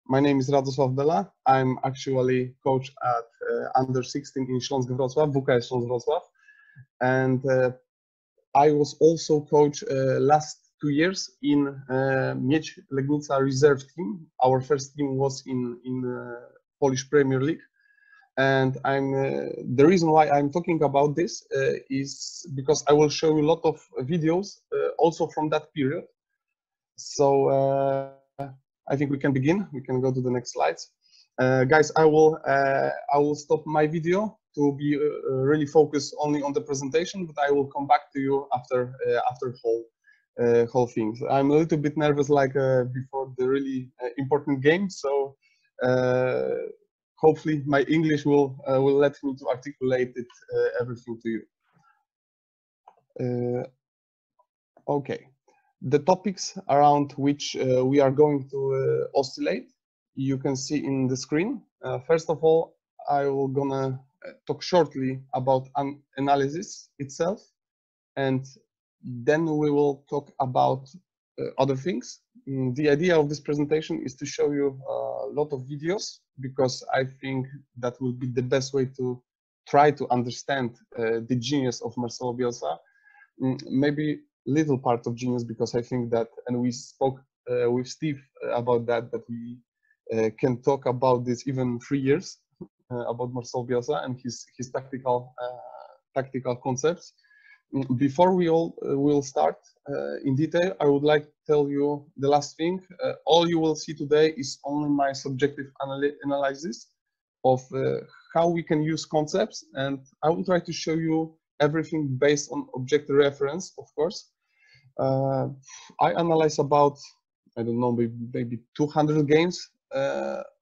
My name is Radosław Bela. I'm actually coach at under 16 in Śląsk Wrocław, WKS Śląsk Wrocław, and I was also coach last 2 years in Miedź Legnica reserve team. Our first team was in Polish Premier League, and the reason why I'm talking about this is because I will show you a lot of videos also from that period. So I think we can begin. We can go to the next slides. Guys, I will stop my video to be really focused only on the presentation, but I will come back to you after whole thing. I'm a little bit nervous, like before the really important game. So hopefully my English will let me to articulate it everything to you. Okay. The topics around which we are going to oscillate, you can see in the screen. First of all, I will gonna talk shortly about an analysis itself, and then we will talk about other things. The idea of this presentation is to show you a lot of videos, because I think that will be the best way to try to understand the genius of Marcelo Bielsa. Maybe little part of genius, because I think that, and we spoke with Steve about that we can talk about this even 3 years about Marcelo Bielsa and his tactical concepts. Before we will start in detail, I would like to tell you the last thing. All you will see today is only my subjective analysis of how we can use concepts, and I will try to show you everything based on objective reference, of course. I analyze about, I don't know, maybe 200 games,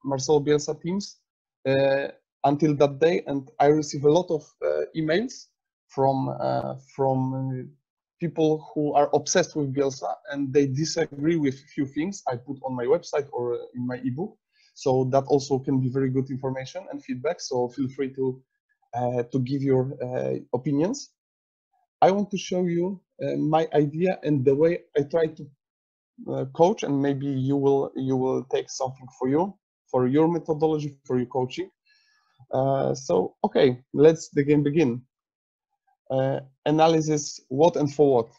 Marcelo Bielsa teams until that day, and I receive a lot of emails from people who are obsessed with Bielsa, and they disagree with a few things I put on my website or in my ebook. So that also can be very good information and feedback. So feel free to give your opinions. I want to show you my idea and the way I try to coach, and maybe you will take something for you, for your methodology, for your coaching. So okay, let's begin. Analysis, what and for what.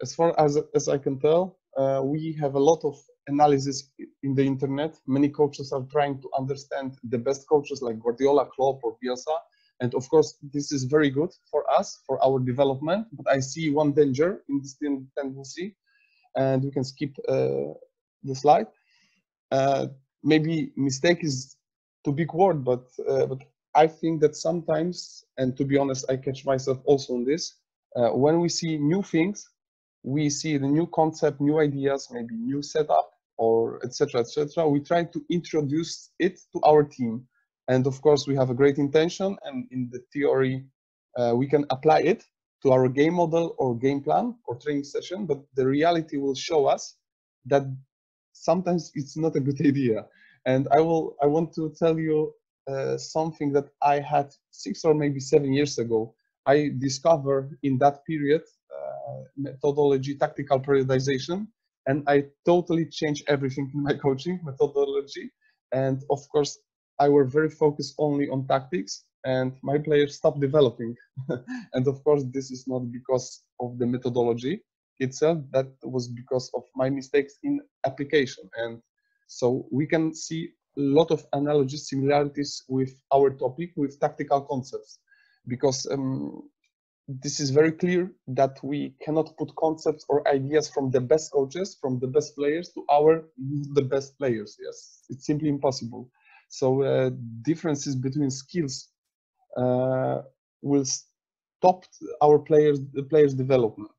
As far as I can tell, we have a lot of analysis in the internet. Many coaches are trying to understand the best coaches like Guardiola, Klopp, or Bielsa. And of course, this is very good for us, for our development. But I see one danger in this tendency, and we can skip the slide. Maybe mistake is too big word, but I think that sometimes, and to be honest, I catch myself also on this, when we see new things, we see the new concept, new ideas, maybe new setup, or etc., etc. We try to introduce it to our team. And of course, we have a great intention, and in the theory, we can apply it to our game model or game plan or training session, but the reality will show us that sometimes it's not a good idea. And I want to tell you something that I had 6 or maybe 7 years ago. I discovered in that period methodology, tactical periodization, and I totally changed everything in my coaching methodology. And of course, I were very focused only on tactics, and my players stopped developing. And of course, this is not because of the methodology itself, that was because of my mistakes in application. And so we can see a lot of analogies, similarities with our topic, with tactical concepts, because this is very clear that we cannot put concepts or ideas from the best coaches, from the best players to the best players. Yes, it's simply impossible. So differences between skills will stop our players' development.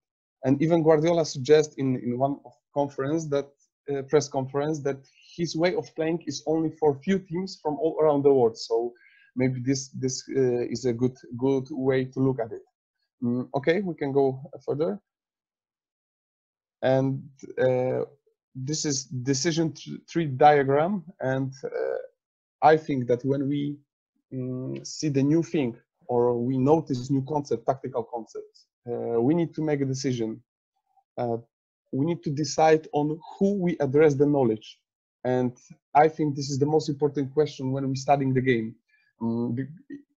And even Guardiola suggests in one conference, that press conference, that his way of playing is only for few teams from all around the world. So maybe this is a good way to look at it. Okay, we can go further. And this is decision tree diagram, and I think that when we see the new thing, or we notice new concept, tactical concepts, we need to make a decision. We need to decide on who we address the knowledge. And I think this is the most important question when we're studying the game.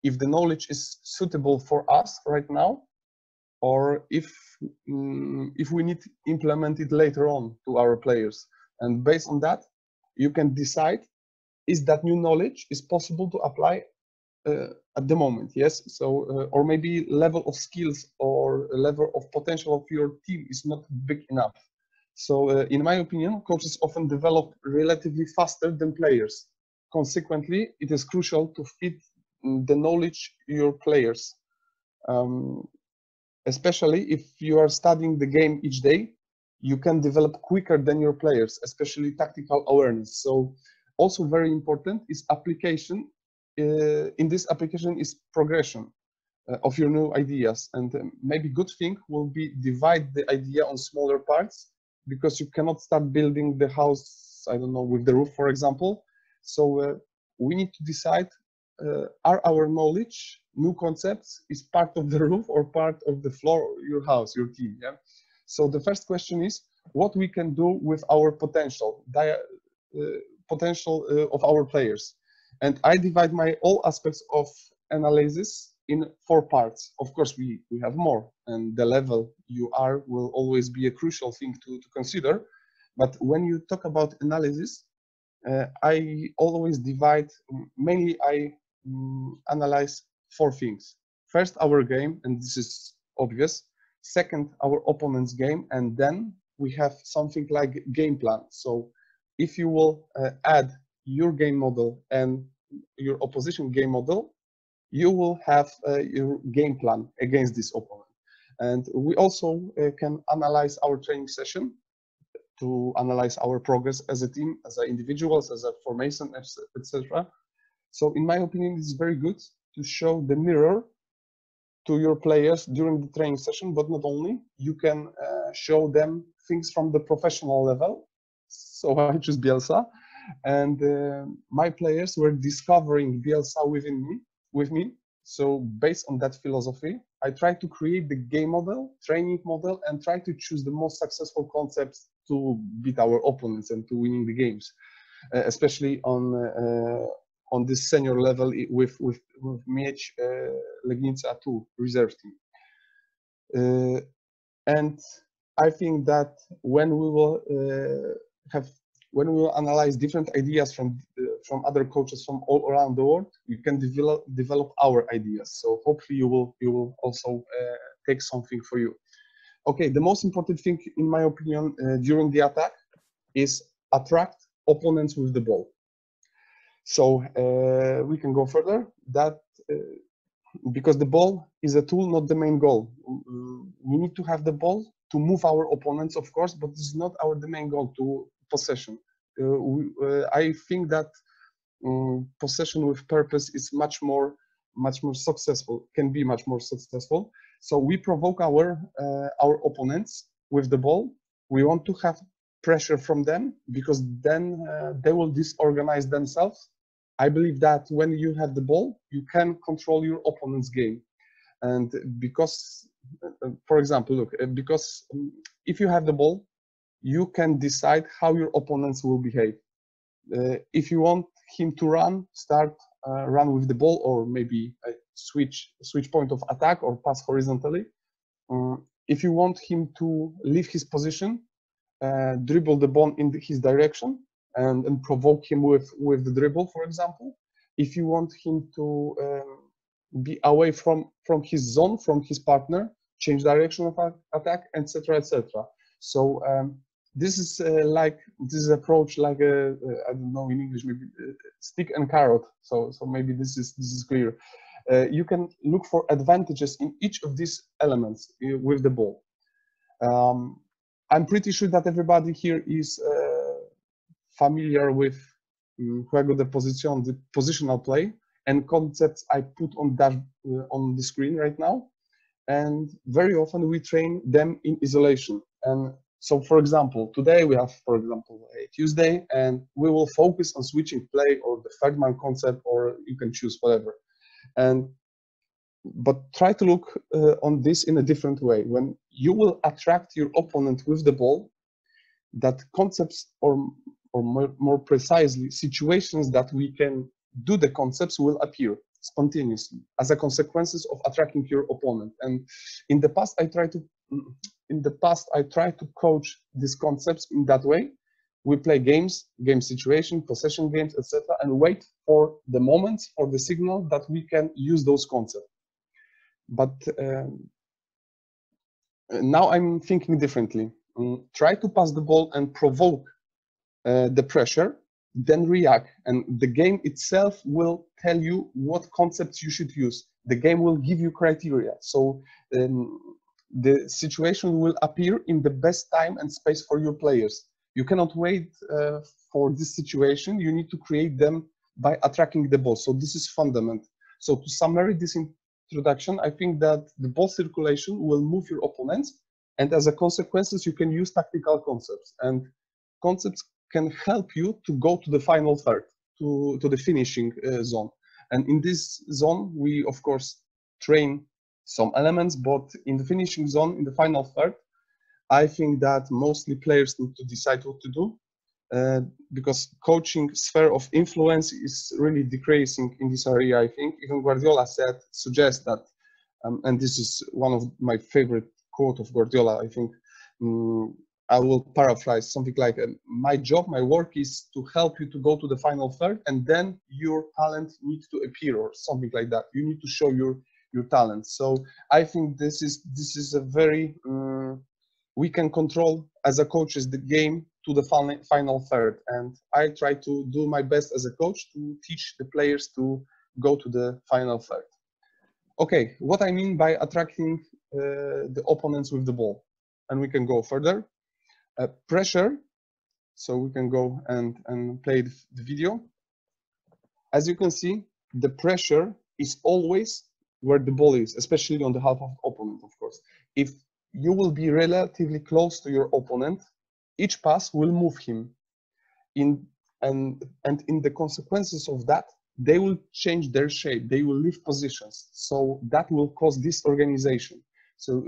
If the knowledge is suitable for us right now, or if we need to implement it later on to our players. And based on that, you can decide, is that new knowledge is possible to apply at the moment, yes? So, or maybe level of skills or level of potential of your team is not big enough. So, in my opinion, coaches often develop relatively faster than players. Consequently, it is crucial to fit the knowledge your players. Especially if you are studying the game each day, you can develop quicker than your players, especially tactical awareness. So also very important is application. In this application is progression of your new ideas. And maybe good thing will be divide the idea on smaller parts, because you cannot start building the house, I don't know, with the roof, for example. So we need to decide, are our knowledge, new concepts, is part of the roof or part of the floor, your house, your team, yeah? So the first question is, what we can do with our potential, of our players. And I divide my all aspects of analysis in 4 parts. Of course, we have more, and the level you are will always be a crucial thing to consider. But when you talk about analysis, I always divide, mainly I analyze 4 things. First, our game, and this is obvious. Second, our opponent's game, and then we have something like game plan. So if you will add your game model and your opposition game model, you will have your game plan against this opponent. And we also can analyze our training session to analyze our progress as a team, as individuals, as a formation, etc. So in my opinion, it's very good to show the mirror to your players during the training session, but not only. You can show them things from the professional level. So I choose Bielsa, and my players were discovering Bielsa with me. So based on that philosophy, I try to create the game model, training model, and try to choose the most successful concepts to beat our opponents and to winning the games, especially on this senior level with Mieć Legnica 2 reserve team. And I think that when we will analyze different ideas from other coaches from all around the world, we can develop our ideas. So hopefully you will also take something for you. Okay, the most important thing, in my opinion, during the attack is attract opponents with the ball. So we can go further. That because the ball is a tool, not the main goal. We need to have the ball to move our opponents, of course, but this is not the main goal, to possession. I think that possession with purpose is much more successful, can be much more successful. So we provoke our opponents with the ball. We want to have pressure from them, because then they will disorganize themselves. I believe that when you have the ball, you can control your opponent's game. And because, for example, look, because if you have the ball, you can decide how your opponents will behave. If you want him to run, run with the ball, or maybe switch point of attack or pass horizontally. If you want him to leave his position, dribble the ball in his direction and provoke him with the dribble, for example. If you want him to be away from his zone, from his partner, change direction of attack, etc., etc. So this is this approach like a I don't know in English, maybe stick and carrot. So maybe this is clear. You can look for advantages in each of these elements with the ball. I'm pretty sure that everybody here is familiar with juego de posición, the positional play, and concepts I put on the screen right now. And very often we train them in isolation. And so, for example, today we have, for example, a Tuesday, and we will focus on switching play or the third man concept, or you can choose whatever. But try to look on this in a different way. When you will attract your opponent with the ball, that concepts or or more precisely, situations that we can do the concepts will appear spontaneously as a consequences of attracting your opponent. And in the past, I tried to coach these concepts in that way. We play games, game situation, possession games, etc., and wait for the moments, for the signal that we can use those concepts. But now I'm thinking differently. Try to pass the ball and provoke the pressure, then react, and the game itself will tell you what concepts you should use. The game will give you criteria. So the situation will appear in the best time and space for your players. You cannot wait for this situation. You need to create them by attracting the ball. So this is fundamental. So to summarize this introduction, I think that the ball circulation will move your opponents, and as a consequences, you can use tactical concepts. And concepts can help you to go to the final third, to the finishing zone. And in this zone, we of course train some elements, but in the finishing zone, in the final third, I think that mostly players need to decide what to do, because coaching sphere of influence is really decreasing in this area. I think even Guardiola suggests that, and this is one of my favorite quote of Guardiola. I think I will paraphrase something like, my job, my work is to help you to go to the final third, and then your talent needs to appear, or something like that. You need to show your talent. So I think this is a very we can control as a coaches the game to the final third, and I try to do my best as a coach to teach the players to go to the final third. Okay, what I mean by attracting the opponents with the ball, and we can go further. Pressure, so we can go and play the video. As you can see, the pressure is always where the ball is, especially on the half of the opponent, of course. If you will be relatively close to your opponent, each pass will move him. And in the consequences of that, they will change their shape, they will leave positions. So that will cause disorganization. So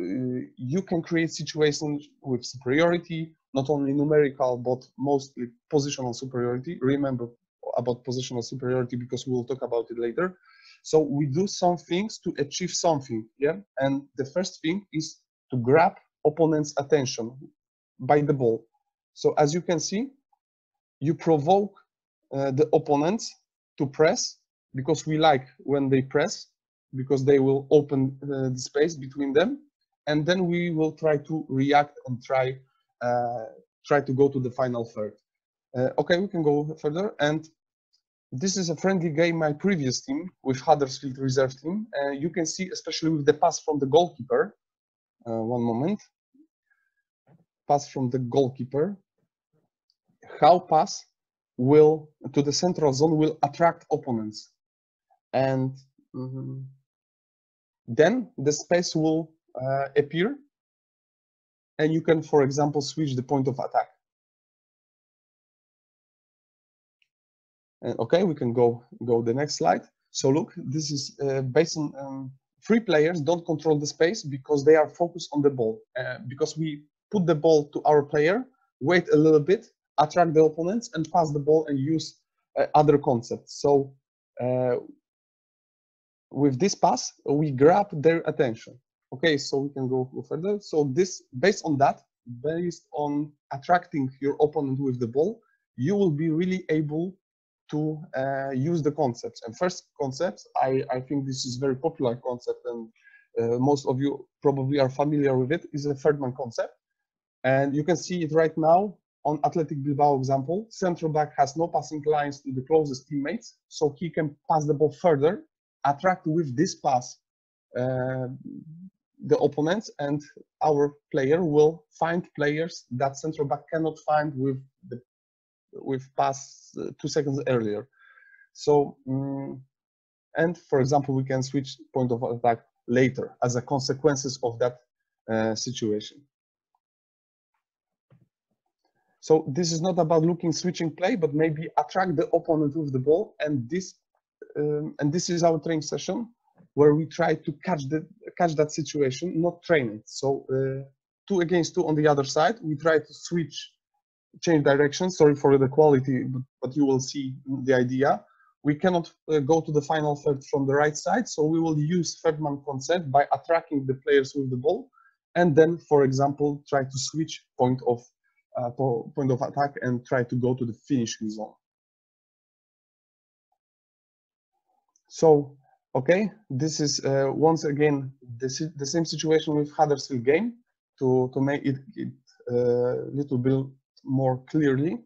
you can create situations with superiority, not only numerical, but mostly positional superiority. Remember about positional superiority, because we will talk about it later. So we do some things to achieve something, yeah? And the first thing is to grab opponent's attention by the ball. So as you can see, you provoke the opponents to press, because we like when they press, because they will open the space between them, and then we will try to react and try to go to the final third. Okay, we can go further. And this is a friendly game, my previous team with Huddersfield reserve team. You can see, especially with the pass from the goalkeeper. One moment. Pass from the goalkeeper. How pass will to the central zone will attract opponents, and then the space will appear, and you can, for example, switch the point of attack. And okay, we can go the next slide. So look, this is based on three players don't control the space because they are focused on the ball. Because we put the ball to our player, wait a little bit, attract the opponents, and pass the ball and use other concepts. So with this pass, we grab their attention. Okay, so we can go further. So this, based on that, based on attracting your opponent with the ball, you will be really able to use the concepts. And first concepts, I think this is very popular concept, and most of you probably are familiar with it, is a third man concept. And you can see it right now on Athletic Bilbao example. Central back has no passing lines to the closest teammates, so he can pass the ball further, attract with this pass the opponents, and our player will find players that central back cannot find with pass 2 seconds earlier. So, and for example, we can switch point of attack later as a consequences of that situation. So this is not about switching play, but maybe attract the opponent with the ball. And this is our training session where we try to catch that situation, not train it. So 2 against 2 on the other side, we try to switch change direction. Sorry for the quality, but you will see the idea. We cannot go to the final third from the right side, so we will use third man concept by attracting the players with the ball, and then, for example, try to switch point of attack and try to go to the finishing zone. So, okay, this is once again the same situation with Huddersfield game to make it a little bit more clearly.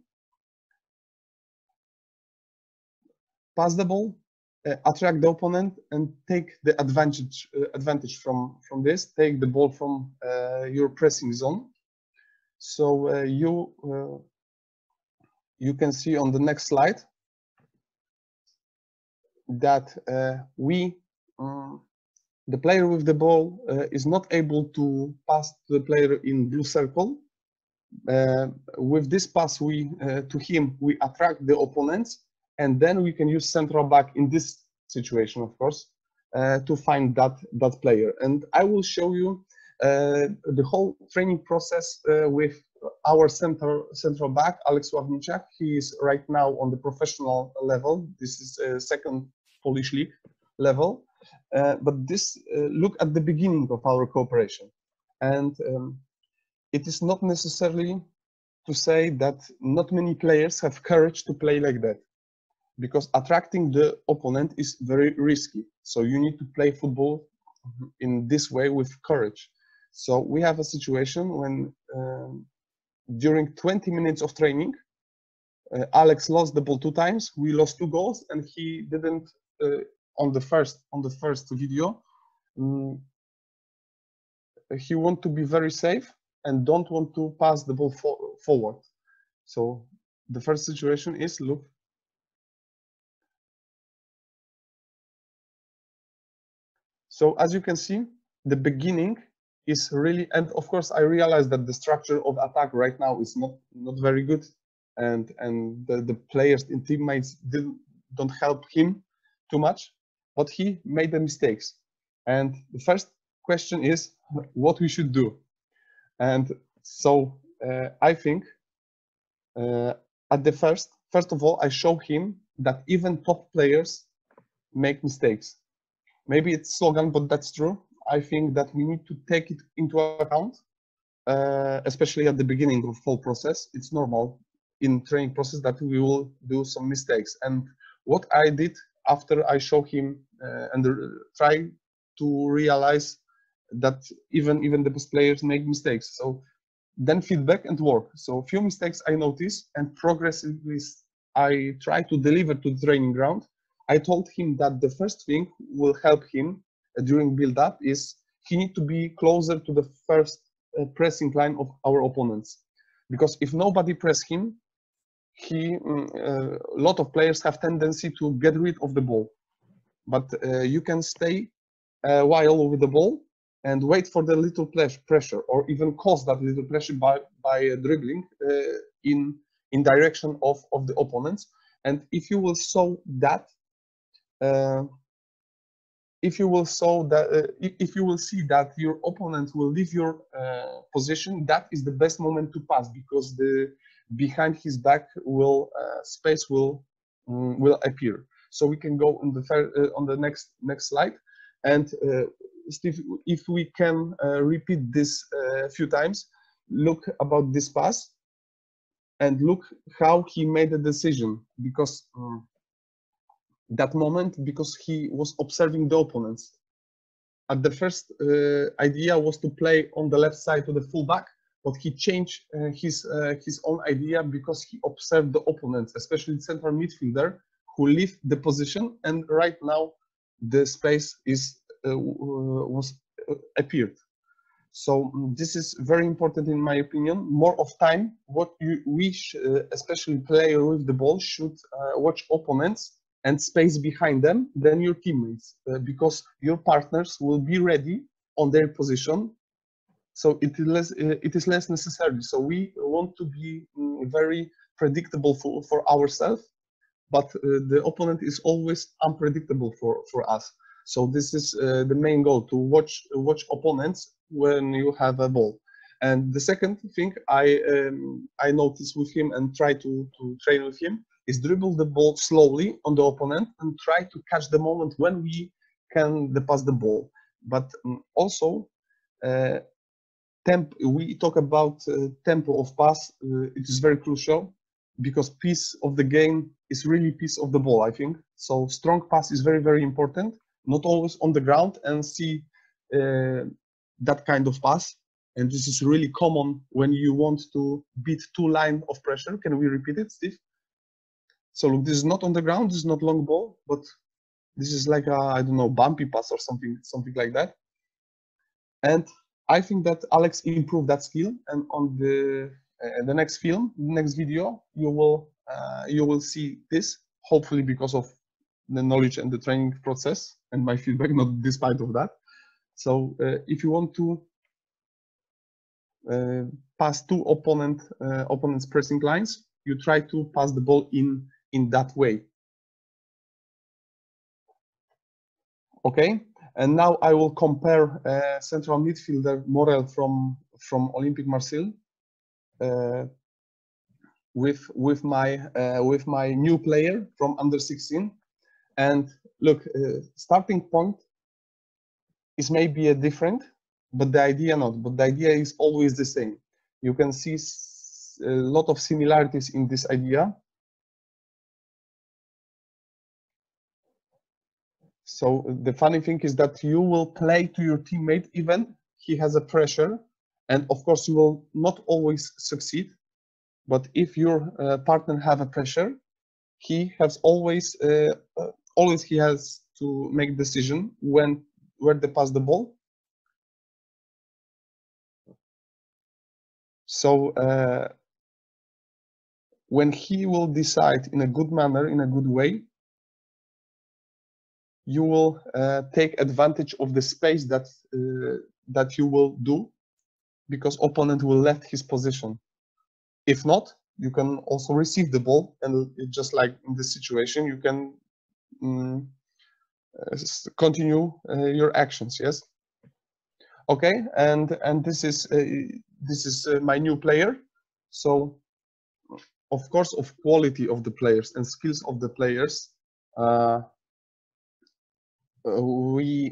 Pass the ball, attract the opponent, and take the advantage from this. Take the ball from your pressing zone. So you can see on the next slide that the player with the ball is not able to pass to the player in blue circle. With this pass, to him we attract the opponents, and then we can use central back in this situation, of course, to find that player. And I will show you the whole training process with our central back, Alex Ławniczak. He is right now on the professional level. This is second Polish league level. But this look at the beginning of our cooperation, and it is not necessarily to say that not many players have courage to play like that, because attracting the opponent is very risky. So you need to play football in this way with courage. So we have a situation when during 20 minutes of training, Alex lost the ball 2 times. We lost 2 goals, and he didn't on the first video. He want to be very safe and don't want to pass the ball forward. So the first situation is, look. So as you can see, the beginning is really, and of course I realize that the structure of attack right now is not very good, and the players and teammates don't help him too much, but he made the mistakes. And the first question is what we should do. And so I think at the first of all, I show him that even top players make mistakes. Maybe it's slogan, but that's true. I think that we need to take it into account, especially at the beginning of the whole process. It's normal in training process that we will do some mistakes. And what I did after I show him and try to realize that even the best players make mistakes. So then feedback and work. So a few mistakes I noticed, and progressively I try to deliver to the training ground. I told him that the first thing will help him during build-up is he need to be closer to the first pressing line of our opponents, because if nobody press him, a lot of players have tendency to get rid of the ball. But you can stay a while with the ball and wait for the little pressure, or even cause that little pressure by dribbling in direction of the opponents. And if you will show that. If you will see that your opponent will leave your position, that is the best moment to pass, because the behind his back space will appear. So we can go on the next slide, and Steve, if we can repeat this a few times, look about this pass and look how he made a decision, because that moment, because he was observing the opponents. At the first idea was to play on the left side to the fullback, but he changed his own idea because he observed the opponents, especially the central midfielder, who left the position, and right now the space appeared. So this is very important in my opinion. More of time, especially player with the ball, should watch opponents and space behind them than your teammates, because your partners will be ready on their position. So it is less necessary. So we want to be very predictable for ourselves, but the opponent is always unpredictable for us. So this is the main goal, to watch opponents when you have a ball. And the second thing I noticed with him and try to train with him is dribble the ball slowly on the opponent and try to catch the moment when we can pass the ball. But also, we talk about tempo of pass. It is very crucial because piece of the game is really piece of the ball, I think. So strong pass is very, very important. Not always on the ground and see that kind of pass. And this is really common when you want to beat two lines of pressure. Can we repeat it, Steve? So look, this is not on the ground. This is not long ball, but this is like a, I don't know, bumpy pass or something like that. And I think that Alex improved that skill. And on the next video, you will see this. Hopefully, because of the knowledge and the training process and my feedback, not despite of that. So if you want to pass two opponents pressing lines, you try to pass the ball in that way. Okay, and now I will compare central midfielder Morel from Olympique Marseille with my new player from under 16. And look, starting point is maybe a different, but the idea not. But the idea is always the same. You can see a lot of similarities in this idea. So the funny thing is that you will play to your teammate even he has a pressure, and of course you will not always succeed. But if your partner have a pressure, he has always he has to make decision where to pass the ball. So when he will decide in a good manner, in a good way, you will take advantage of the space that you will do, because opponent will left his position. If not, you can also receive the ball, and just like in this situation, you can continue your actions. Yes. Okay, and this is my new player. So of course, of quality of the players and skills of the players, we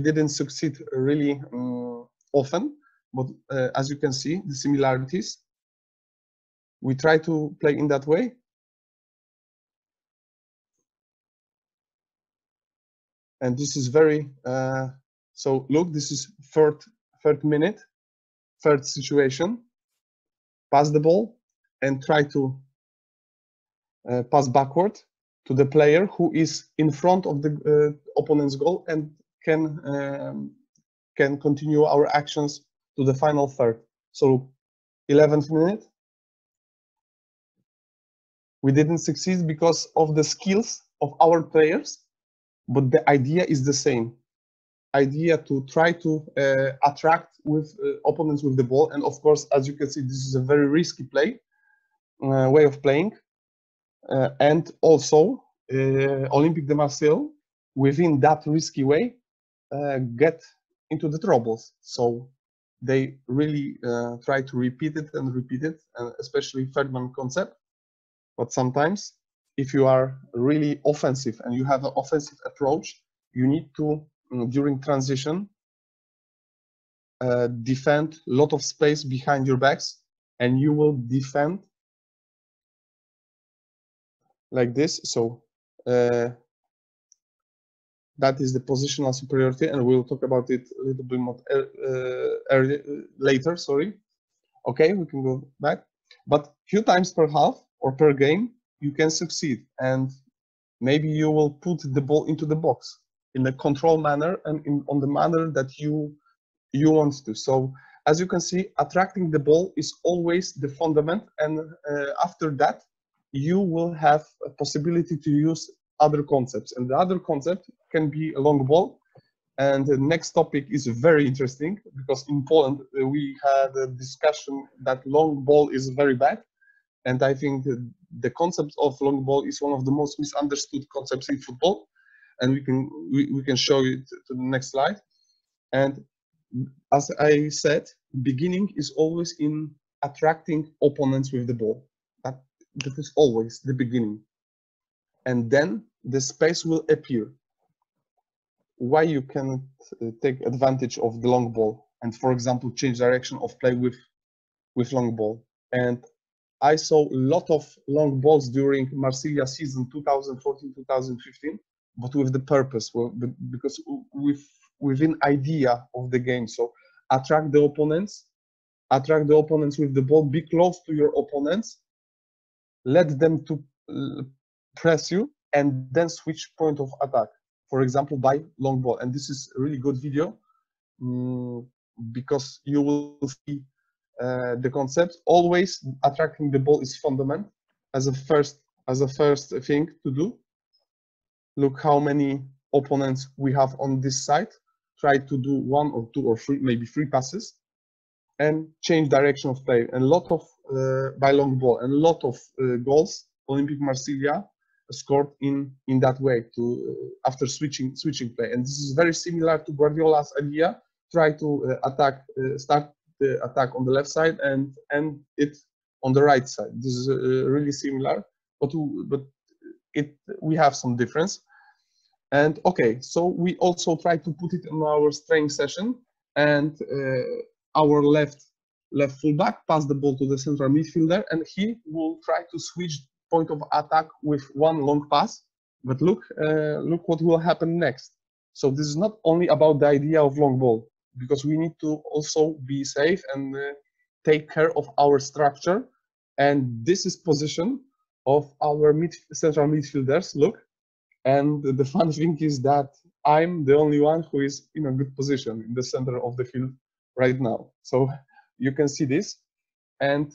didn't succeed really often, but as you can see, the similarities. We try to play in that way. And this is very, so look, this is third minute, third situation. Pass the ball and try to pass backward to the player who is in front of the opponent's goal and can continue our actions to the final third. So 11th minute. We didn't succeed because of the skills of our players, but the idea is the same. Idea to try to attract with opponents with the ball. And of course, as you can see, this is a very risky way of playing. And also, Olympique de Marseille, within that risky way, get into the troubles. So they really try to repeat it, and especially third man concept. But sometimes, if you are really offensive and you have an offensive approach, you need to, during transition, defend a lot of space behind your backs, and you will defend like this. So that is the positional superiority, and we'll talk about it a little bit more later. Sorry. Okay, we can go back. But few times per half or per game, you can succeed, and maybe you will put the ball into the box in a controlled manner and on the manner that you want to. So as you can see, attracting the ball is always the fundament, and after that, you will have a possibility to use other concepts, and the other concept can be a long ball. And the next topic is very interesting, because in Poland we had a discussion that long ball is very bad, and I think the concept of long ball is one of the most misunderstood concepts in football, and we can show it to the next slide. And as I said, beginning is always in attracting opponents with the ball. That is always the beginning. And then the space will appear. Why you can take advantage of the long ball and, for example, change direction of play with long ball. And I saw a lot of long balls during Marcelo season 2014-2015, but with the purpose, because within idea of the game. So attract the opponents with the ball, be close to your opponents, let them to press you, and then switch point of attack, for example, by long ball. And this is a really good video because you will see the concept. Always attracting the ball is fundamental as a first thing to do. Look how many opponents we have on this side. Try to do 1 or 2 or 3, maybe 3 passes, and change direction of play. And a lot of by long ball, and a lot of goals Olympic Marsilia scored in that way to after switching play. And this is very similar to Guardiola's idea. Try to start the attack on the left side and end it on the right side. This is really similar, but we have some difference. And okay, so we also try to put it in our training session, and our left fullback pass the ball to the central midfielder, and he will try to switch point of attack with one long pass. But look what will happen next. So this is not only about the idea of long ball, because we need to also be safe and take care of our structure. And this is position of our central midfielders. Look, and the fun thing is that I'm the only one who is in a good position in the center of the field right now. So you can see this. And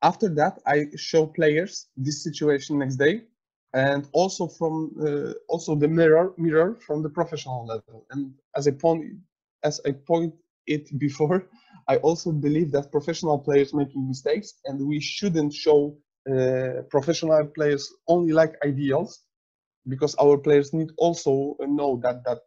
after that, I show players this situation next day, and also from also the mirror from the professional level. And as I point it before, I also believe that professional players making mistakes, and we shouldn't show professional players only like ideals, because our players need also know that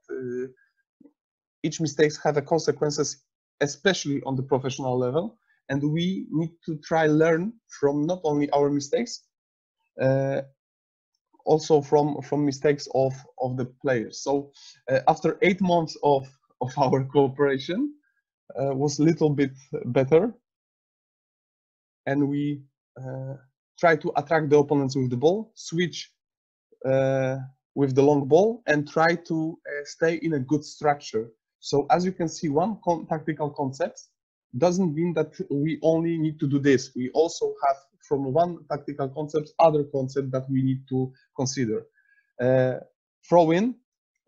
each mistakes have a consequences, especially on the professional level. And we need to try learn from not only our mistakes, also from mistakes of the players. So after 8 months of our cooperation, was a little bit better, and we try to attract the opponents with the ball, switch with the long ball, and try to stay in a good structure. So as you can see, one tactical concept doesn't mean that we only need to do this. We also have, from one tactical concept, other concept that we need to consider. Throw in,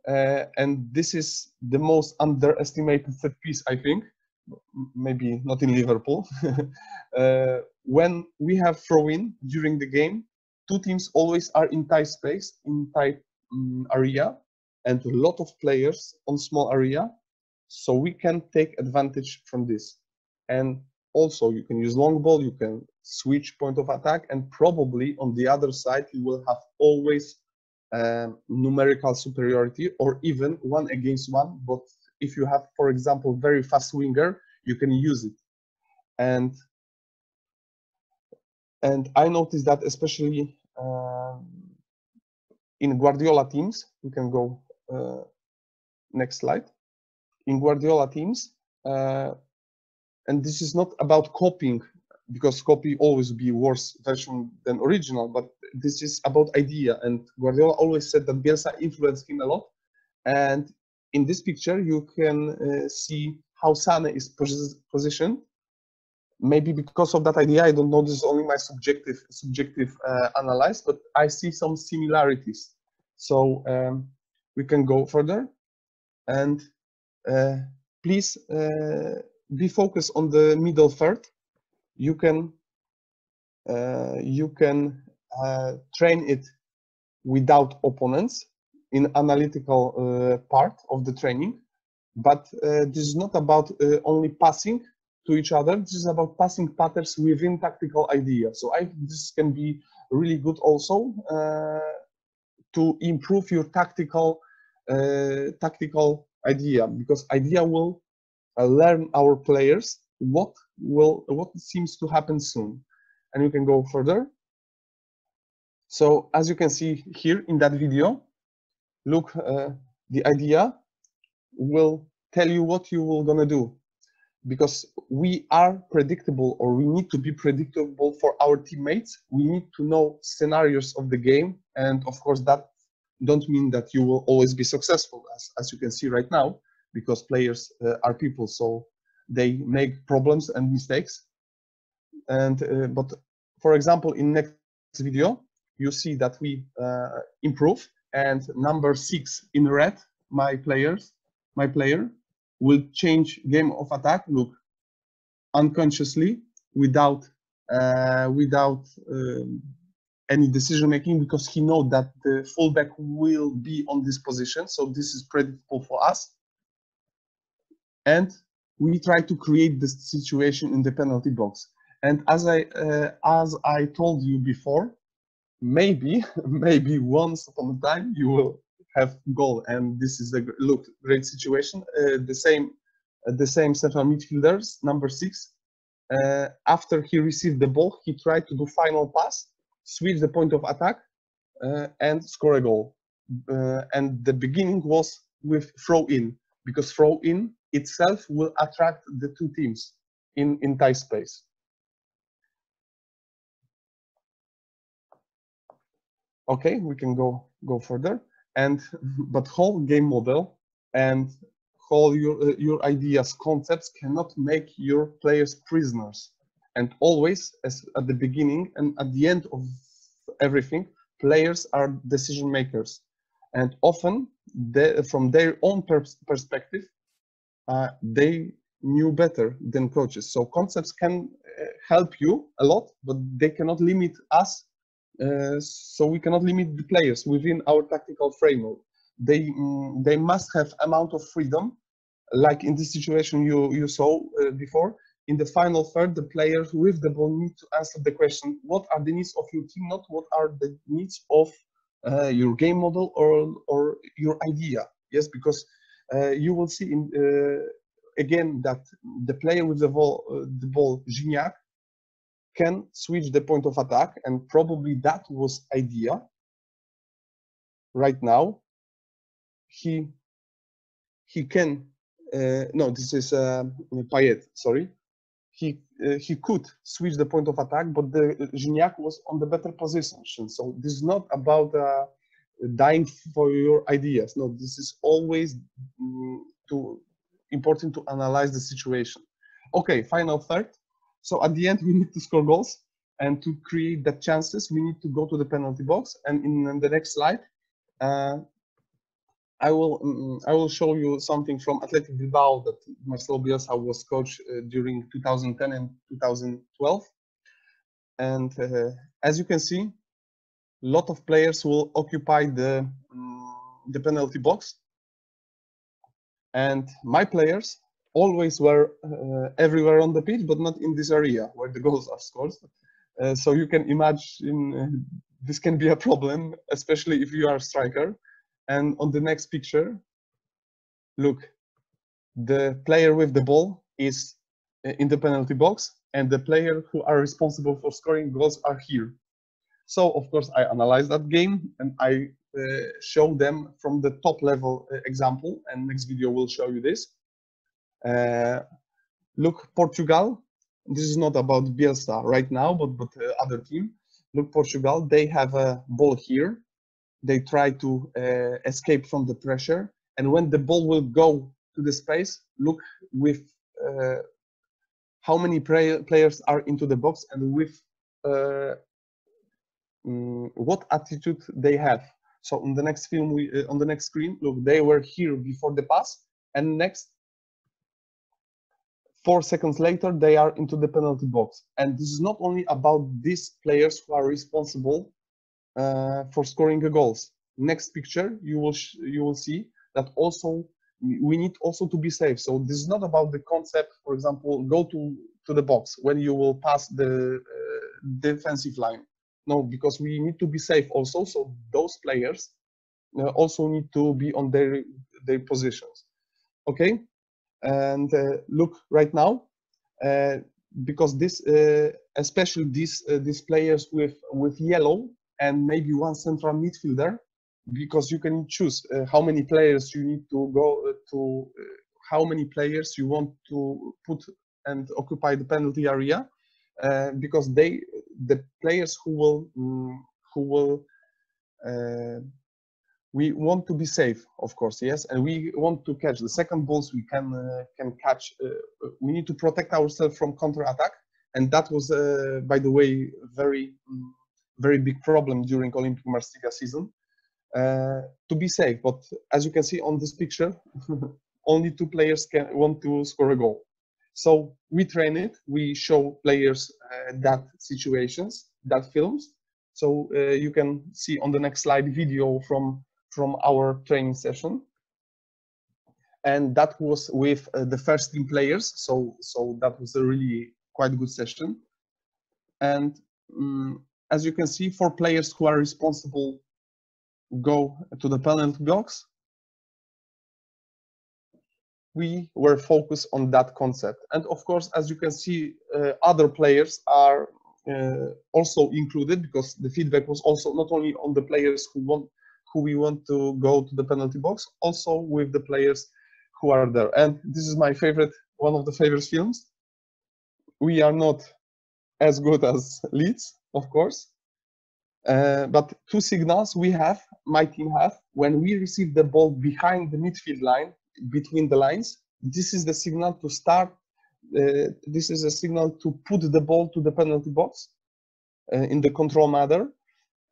and this is the most underestimated set piece, I think, maybe not in Liverpool. When we have throw in during the game, two teams always are in tight space, in tight area, and a lot of players on small area. So we can take advantage from this. And also you can use long ball, you can switch point of attack, and probably on the other side you will have always numerical superiority, or even 1 against 1. But if you have, for example, very fast winger, you can use it. And I noticed that especially in Guardiola teams. We can go next slide. In Guardiola teams, and this is not about copying, because copy always be worse version than original, but this is about idea. And Guardiola always said that Bielsa influenced him a lot. And in this picture, you can see how Sane is positioned. Maybe because of that idea, I don't know, this is only my subjective analysis, but I see some similarities. So we can go further, and please be focused on the middle third. You can train it without opponents in analytical part of the training, but this is not about only passing to each other. This is about passing patterns within tactical idea. So this can be really good also to improve your tactical tactical idea, because idea will learn our players what seems to happen soon. And you can go further. So as you can see here in that video, look, the idea will tell you what you will gonna do, because we are predictable, or we need to be predictable for our teammates. We need to know scenarios of the game, and of course that don't mean that you will always be successful, as you can see right now, because players are people, so they make problems and mistakes. And but for example, in next video you see that we improve, and number 6 in red, my player will change game of attack, look, unconsciously, without any decision making, because he knows that the fullback will be on this position, so this is predictable for us. And we try to create this situation in the penalty box. And as I told you before, maybe once upon a time you will have goal, and this is a great situation. The same central midfielders, number 6, after he received the ball, he tried to do final pass, switch the point of attack, and score a goal. And the beginning was with throw in, because throw in itself will attract the two teams in tight space. Okay, we can go further. And but whole game model and whole your ideas, concepts cannot make your players prisoners. And always, as at the beginning and at the end of everything, players are decision makers, and often from their own perspective, they knew better than coaches. So concepts can help you a lot, but they cannot limit us. So we cannot limit the players within our tactical framework. They must have amount of freedom, like in this situation you saw before. In the final third, the players with the ball need to answer the question: what are the needs of your team, not what are the needs of your game model or your idea. Yes, because you will see again that the player with the ball, Gignac, can switch the point of attack, and probably that was idea. Right now, he can. No, this is Payet. Sorry, he could switch the point of attack, but the Gignac was on the better position. So this is not about dying for your ideas. No, this is always important to analyze the situation. Okay, final third. So at the end, we need to score goals, and to create the chances, we need to go to the penalty box. And in the next slide, I will show you something from Athletic Bilbao that Marcelo Bielsa was coach during 2010 and 2012. And as you can see, a lot of players will occupy the penalty box, and my players always were everywhere on the pitch, but not in this area where the goals are scored. So you can imagine this can be a problem, especially if you are a striker. And on the next picture, look, the player with the ball is in the penalty box, and the player who are responsible for scoring goals are here. So of course I analyze that game, and I show them from the top level example, and next video will show you this. Look, Portugal, this is not about Bielsa right now, but other team. Look, Portugal, they have a ball here. They try to escape from the pressure, and when the ball will go to the space, look with how many players are into the box, and with what attitude they have. So on the next film, on the next screen, look, they were here before the pass, and next 4 seconds later, they are into the penalty box. And this is not only about these players who are responsible for scoring the goals. Next picture, you will see that also we need also to be safe. So this is not about the concept, for example, go to the box when you will pass the defensive line. No, because we need to be safe also. So those players also need to be on their positions. Okay, and look right now, because this especially these players with yellow and maybe one central midfielder, because you can choose how many players you need to go to how many players you want to put and occupy the penalty area, because the players who will we want to be safe, of course, yes, and we want to catch the second balls we can catch. We need to protect ourselves from counter-attack, and that was, by the way, very big problem during Olympic Marsilia season, to be safe. But as you can see on this picture, only 2 players want to score a goal. So we train it. We show players that situations, that films. So you can see on the next slide video from our training session, and that was with the first team players. So that was a really quite good session. And as you can see, 4 players who are responsible go to the penalty box. We were focused on that concept, and of course, as you can see, other players are also included, because the feedback was also not only on the players who we want to go to the penalty box, also with the players who are there. And this is my favorite, one of the favorite films. We are not as good as Leeds, of course, but 2 signals my team have, when we receive the ball behind the midfield line, between the lines. This is the signal to start. This is a signal to put the ball to the penalty box in the control manner.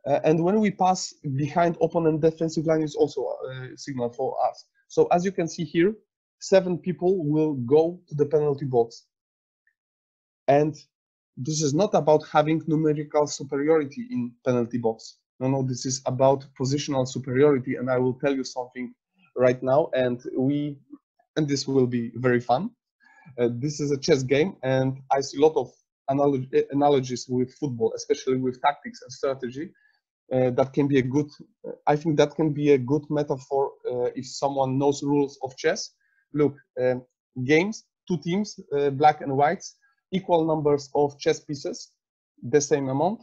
And when we pass behind opponent defensive line is also a signal for us. So as you can see here, 7 people will go to the penalty box. And this is not about having numerical superiority in penalty box. No, this is about positional superiority, and I will tell you something right now, and this will be very fun. This is a chess game, and I see a lot of analogies with football, especially with tactics and strategy. That can be a good, I think that can be a good metaphor if someone knows rules of chess. Look, games, 2 teams, black and whites, equal numbers of chess pieces, the same amount,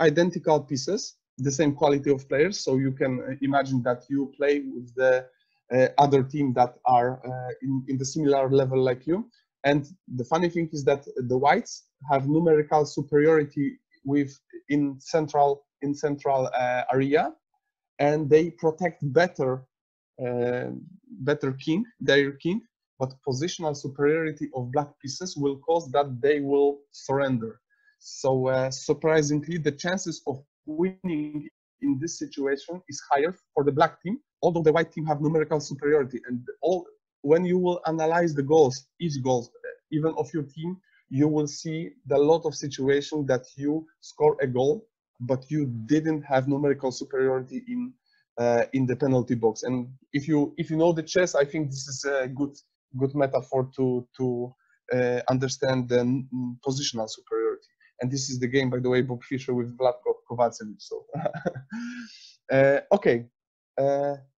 identical pieces, the same quality of players. So you can imagine that you play with the other team that are in the similar level like you. And the funny thing is that the whites have numerical superiority in central area, and they protect better their king, but positional superiority of black pieces will cause that they will surrender. So surprisingly, the chances of winning in this situation is higher for the black team, although the white team have numerical superiority. And when you will analyze the goals, each goal, even of your team, you will see a lot of situations that you score a goal, but you didn't have numerical superiority in the penalty box. And if you know the chess, I think this is a good metaphor to understand the positional superiority. And this is the game, by the way, Bob Fischer with Vlad Kovacevic. So, okay,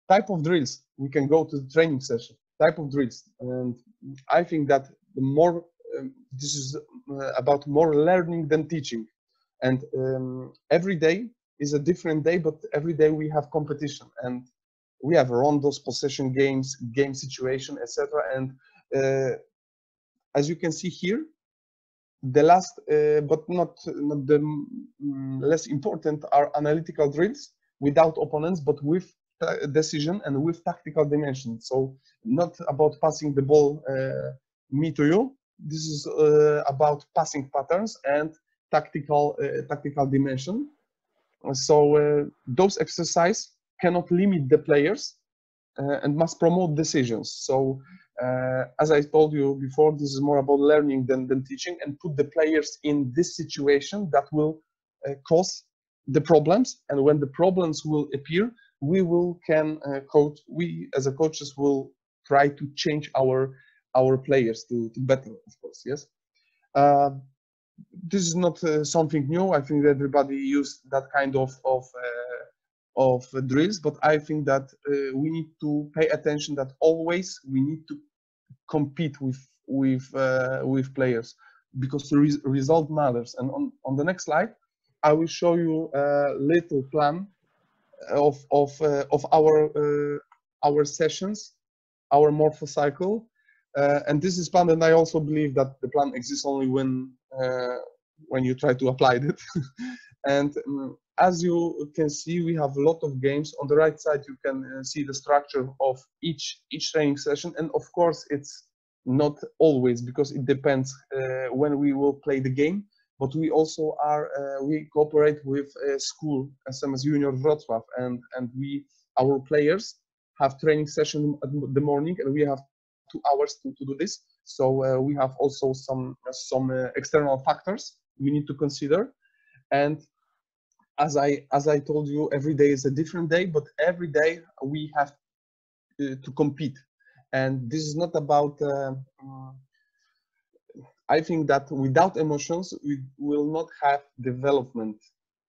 type of drills. We can go to the training session. Type of drills, and I think that the more this is about more learning than teaching. And every day is a different day, but every day we have competition, and we have rondos, possession games, game situation, etc. And as you can see here, the last, but not the less important, are analytical drills without opponents, but with decision and with tactical dimension. So not about passing the ball me to you. This is about passing patterns and tactical dimension. So those exercises cannot limit the players and must promote decisions. So as I told you before, this is more about learning than teaching, and put the players in this situation that will cause the problems. And when the problems will appear, we as a coaches will try to change our players to better, of course. Yes. This is not something new. I think that everybody used that kind of drills, but I think that we need to pay attention that always we need to compete with players, because the result matters. And on the next slide, I will show you a little plan of our sessions, our morpho cycle, and this is plan. And I also believe that the plan exists only when you try to apply it. And as you can see, we have a lot of games. On the right side, you can see the structure of each training session, and of course, it's not always, because it depends when we will play the game. But we also we cooperate with school SMS Junior Wrocław, and our players have training session at the morning, and we have 2 hours to do this. So we have also some external factors we need to consider. And as I told you, every day is a different day, but every day we have to compete. And this is not about I think that without emotions, we will not have development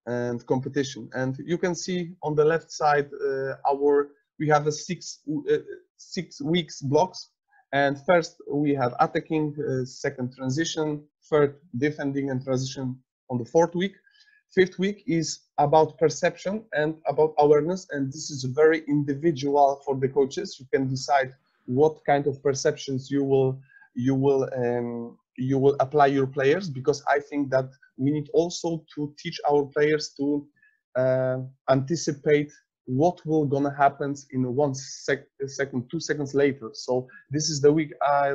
and competition. And you can see on the left side, we have a 6 weeks blocks. And first we have attacking, second transition, third defending and transition on the 4th week. 5th week is about perception and about awareness. And this is very individual for the coaches. You can decide what kind of perceptions you will apply your players, because I think that we need also to teach our players to anticipate what will gonna happen in 1 second, 2 seconds later. So this is the week I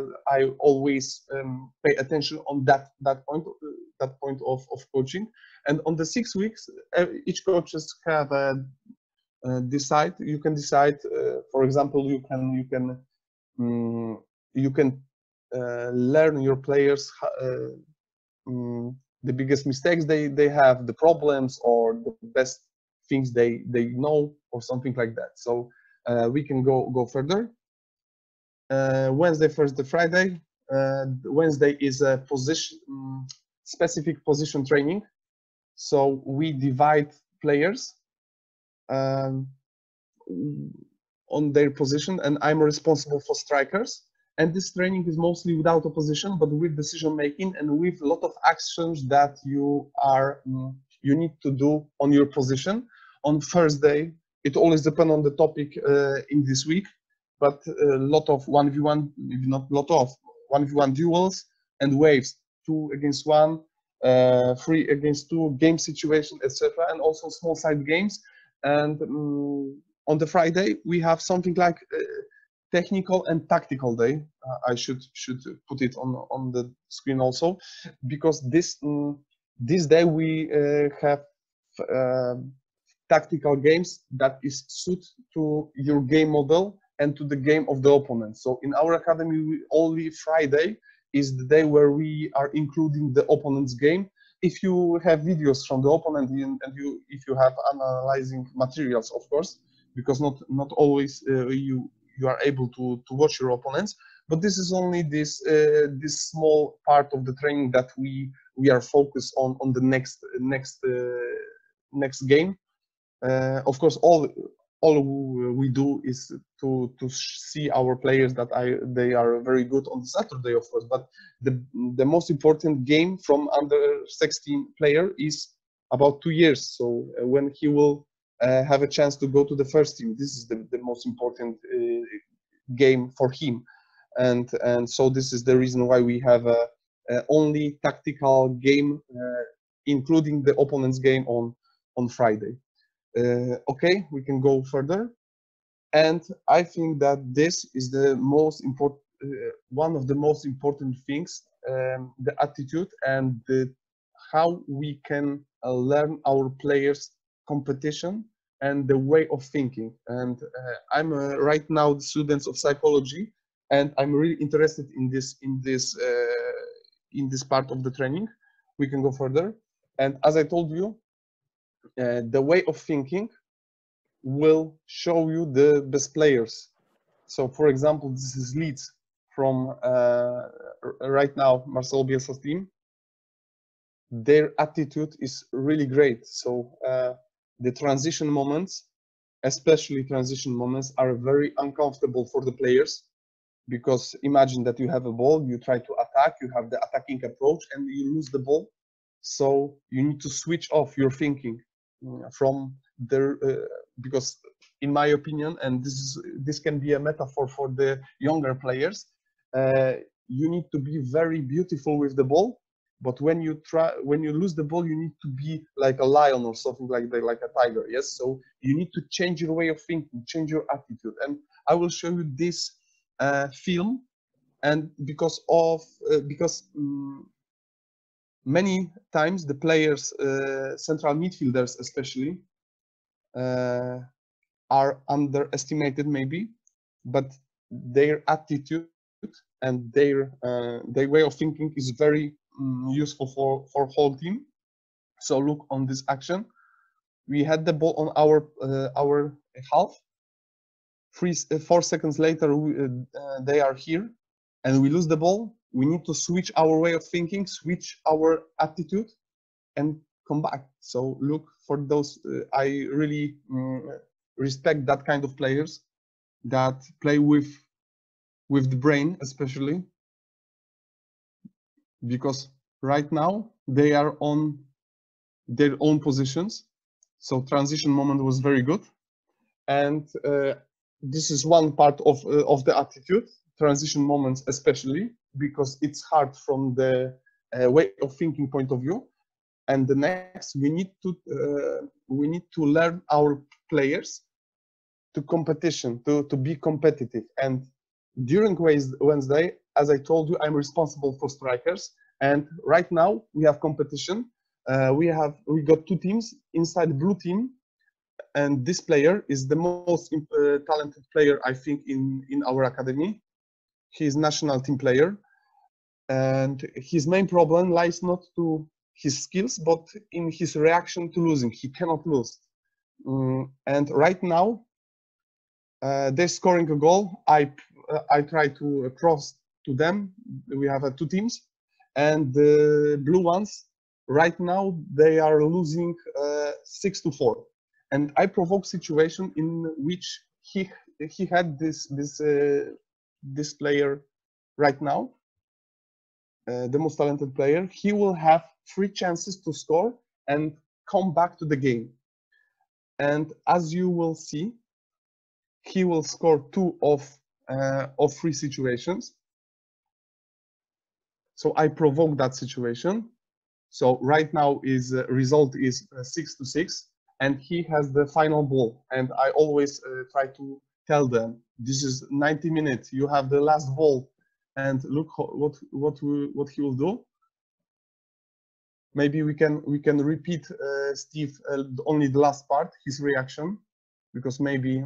always pay attention on that point of coaching. And on the 6 weeks, each coaches have you can decide. For example, you can learn your players the biggest mistakes they have, the problems, or the best things they know, or something like that. So we can go further. Wednesday, Thursday, Friday. Wednesday is a specific position training. So we divide players on their position, and I'm responsible for strikers. And this training is mostly without opposition, but with decision making and with a lot of actions that you need to do on your position. On Thursday, it always depends on the topic in this week, but a lot of 1v1, maybe not a lot of 1v1 duels and waves, 2 against 1, 3 against 2, game situation, etc., and also small side games. And on the Friday, we have something like technical and tactical day. I should put it on the screen also, because this day we have tactical games that is suited to your game model and to the game of the opponent. So in our academy, only Friday is the day where we are including the opponent's game. If you have videos from the opponent and if you have analyzing materials, of course, because not always you are able to watch your opponents, but this is only this small part of the training that we are focused on the next game. Of course, all we do is to see our players that they are very good on Saturday, of course. But the most important game from under 16 player is about 2 years. So when he will have a chance to go to the first team, this is the most important game for him. And so this is the reason why we have a only tactical game, including the opponent's game on Friday. Okay, we can go further. And I think that this is the most important, one of the most important things, the attitude and how we can learn our players competition and the way of thinking. And I'm right now the students of psychology, and I'm really interested in this part of the training. We can go further. And as I told you, the way of thinking will show you the best players. So, for example, this is Leeds from right now Marcelo Bielsa's team. Their attitude is really great. So the transition moments especially transition moments, are very uncomfortable for the players, because imagine that you have a ball, you try to attack, you have the attacking approach, and you lose the ball. So you need to switch off your thinking from the because in my opinion, and this can be a metaphor for the younger players, you need to be very beautiful with the ball, but when you lose the ball, you need to be like a lion or something like that, like a tiger. Yes, so you need to change your way of thinking, change your attitude. And I will show you this film, and because many times the players, central midfielders especially, are underestimated maybe, but their attitude and their way of thinking is very useful for whole team. So look on this action. We had the ball on our half. 4 seconds later, they are here, and we lose the ball. We need to switch our way of thinking, switch our attitude, and come back. So look for those. I really respect that kind of players that play with the brain, especially because right now they are on their own positions. So transition moment was very good, and this is one part of the attitude. Transition moments, especially because it's hard from the way of thinking point of view. And the next, we need to learn our players to competition, to be competitive. And during Wednesday, as I told you, I'm responsible for strikers. And right now we have competition. We got 2 teams inside the blue team, and this player is the most talented player, I think, in our academy. He's national team player, and his main problem lies not to his skills, but in his reaction to losing. He cannot lose. And right now, they're scoring a goal. I try to cross to them. We have 2 teams, and the blue ones right now they are losing 6-4. And I provoke situation in which he had this player right now, the most talented player. He will have 3 chances to score and come back to the game. And as you will see, he will score 2 of 3 situations. So I provoke that situation. So right now is result is 6-6, and he has the final ball. And I always try to tell them, this is 90 minutes. You have the last ball, and look what he will do. Maybe we can repeat, Steve, only the last part, his reaction, because maybe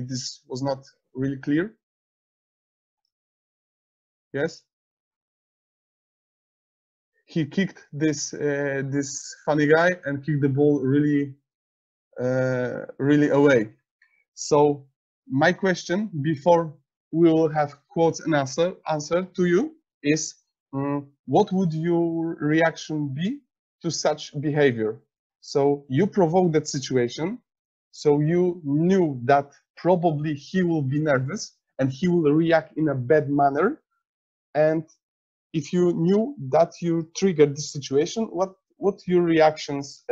this was not really clear. Yes. He kicked this funny guy and kicked the ball really away. So my question, before we will have quotes and answer to you, is what would your reaction be to such behavior? So you provoked that situation, so you knew that probably he will be nervous and he will react in a bad manner, and if you knew that you triggered this situation, what your reactions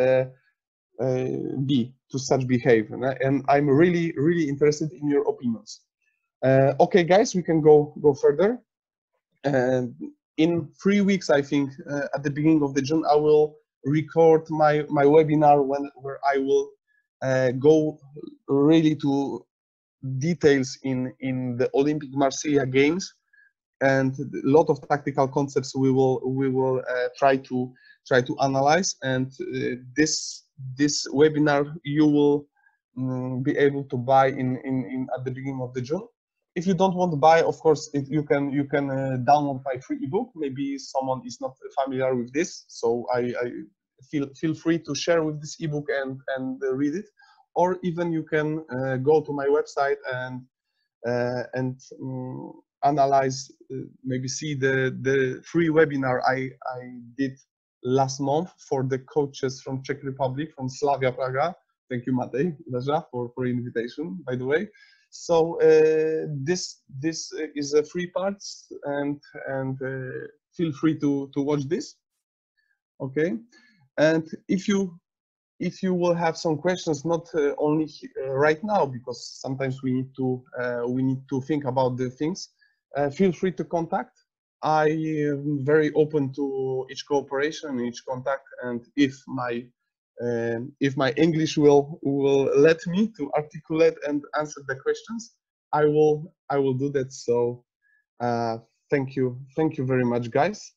be to such behavior? And I'm really interested in your opinions. Okay, guys, we can go further. In 3 weeks, I think, at the beginning of the June, I will record my webinar where I will go really to details in the Olympic Marseille Games, and a lot of tactical concepts we will try to analyze. And this webinar you will be able to buy in at the beginning of the June. If you don't want to buy, of course, you can download my free ebook. Maybe someone is not familiar with this, so I feel free to share with this ebook and read it, or even you can go to my website and analyze, maybe see the free webinar I did last month for the coaches from Czech Republic, from Slavia Praga. Thank you, Matej, Leża, for invitation, by the way. So this is a free parts, and feel free to watch this. Okay, and if you will have some questions, not only right now, because sometimes we need to think about the things. Feel free to contact. I am very open to each cooperation, each contact, and if my English will let me to articulate and answer the questions, I will do that. So thank you very much, guys.